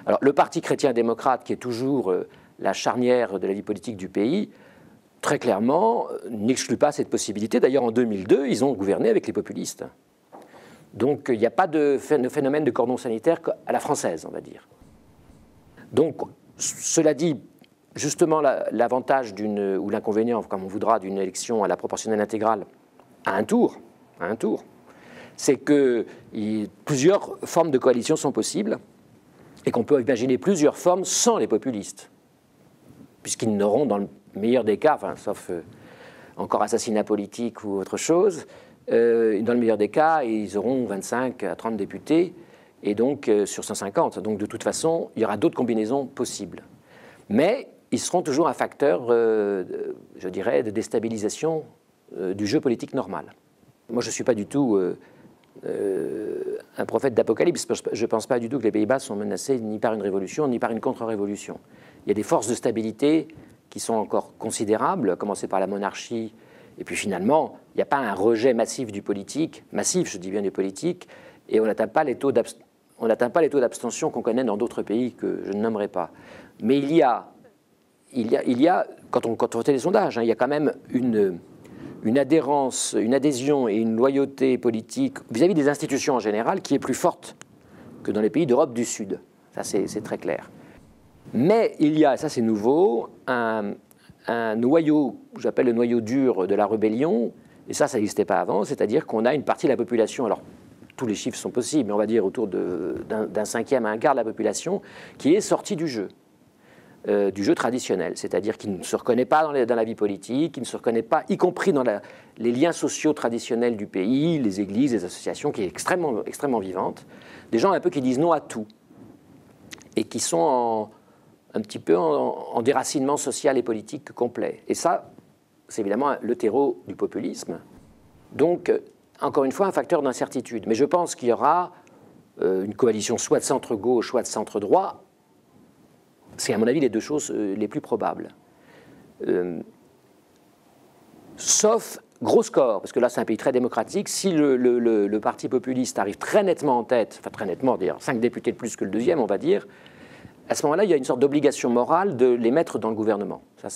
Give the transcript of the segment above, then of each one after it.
Alors, le Parti chrétien-démocrate, qui est toujours la charnière de la vie politique du pays, très clairement, n'exclut pas cette possibilité. D'ailleurs, en 2002, ils ont gouverné avec les populistes. Donc, il n'y a pas de phénomène de cordon sanitaire à la française, on va dire. Donc, cela dit, justement, l'avantage ou l'inconvénient, comme on voudra, d'une élection à la proportionnelle intégrale à un tour, c'est que plusieurs formes de coalition sont possibles et qu'on peut imaginer plusieurs formes sans les populistes, puisqu'ils n'auront, dans le meilleur des cas, enfin, sauf encore assassinat politique ou autre chose, dans le meilleur des cas, ils auront 25 à 30 députés, et donc sur 150. Donc de toute façon, il y aura d'autres combinaisons possibles. Mais ils seront toujours un facteur, je dirais, de déstabilisation du jeu politique normal. Moi, je ne suis pas du tout un prophète d'Apocalypse. Je ne pense pas du tout que les Pays-Bas sont menacés ni par une révolution, ni par une contre-révolution. Il y a des forces de stabilité qui sont encore considérables, à commencer par la monarchie. Et puis finalement, il n'y a pas un rejet massif du politique, massif, je dis bien du politique, et on n'atteint pas les taux d'abstention qu'on connaît dans d'autres pays que je ne nommerai pas. Mais il y a quand on fait les sondages, il y a quand même une adhérence, une adhésion et une loyauté politique vis-à-vis des institutions en général qui est plus forte que dans les pays d'Europe du Sud. Ça, c'est très clair. Mais il y a, et ça c'est nouveau, un noyau, j'appelle le noyau dur de la rébellion, et ça n'existait pas avant, c'est-à-dire qu'on a une partie de la population, alors tous les chiffres sont possibles, mais on va dire autour d'un cinquième à un quart de la population, qui est sortie du jeu traditionnel, c'est-à-dire qui ne se reconnaît pas dans la vie politique, qui ne se reconnaît pas, y compris dans les liens sociaux traditionnels du pays, les églises, les associations, qui est extrêmement, extrêmement vivante, des gens un peu qui disent non à tout, et qui sont un petit peu en déracinement social et politique complet. Et ça, c'est évidemment le terreau du populisme. Donc, encore une fois, un facteur d'incertitude. Mais je pense qu'il y aura une coalition soit de centre-gauche, soit de centre-droit. C'est à mon avis les deux choses les plus probables. Sauf gros score, parce que là c'est un pays très démocratique, si le parti populiste arrive très nettement en tête, enfin très nettement, d'ailleurs 5 députés de plus que le deuxième, on va dire, à ce moment-là il y a une sorte d'obligation morale de les mettre dans le gouvernement. Ça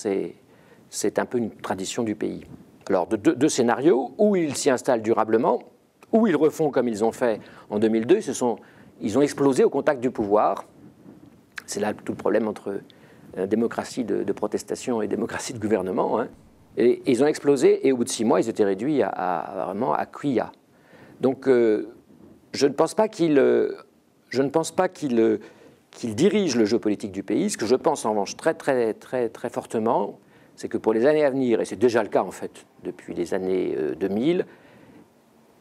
c'est un peu une tradition du pays. Alors deux scénarios, où ils s'y installent durablement, où ils refont comme ils ont fait en 2002, ils ont explosé au contact du pouvoir. C'est là tout le problème entre démocratie de protestation et démocratie de gouvernement. Et ils ont explosé, et au bout de 6 mois, ils étaient réduits vraiment à quia. Donc, je ne pense pas qu'il dirige le jeu politique du pays. Ce que je pense, en revanche, très, très, très, très fortement, c'est que pour les années à venir, et c'est déjà le cas, en fait, depuis les années 2000,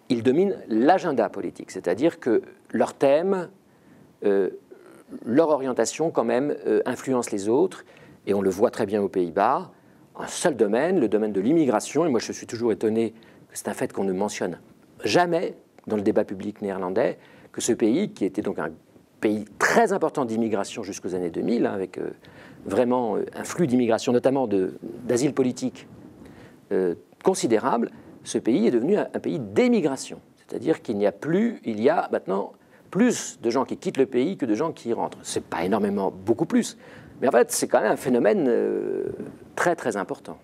ils dominent l'agenda politique. C'est-à-dire que leurs thèmes, leur orientation, quand même, influence les autres. Et on le voit très bien aux Pays-Bas. Un seul domaine, le domaine de l'immigration, et moi je suis toujours étonné que c'est un fait qu'on ne mentionne jamais dans le débat public néerlandais, que ce pays, qui était donc un pays très important d'immigration jusqu'aux années 2000, avec vraiment un flux d'immigration, notamment d'asile politique considérable, ce pays est devenu un pays d'émigration. C'est-à-dire qu'il y a maintenant plus de gens qui quittent le pays que de gens qui y rentrent. Ce n'est pas énormément, beaucoup plus. Mais en fait, c'est quand même un phénomène très, très important.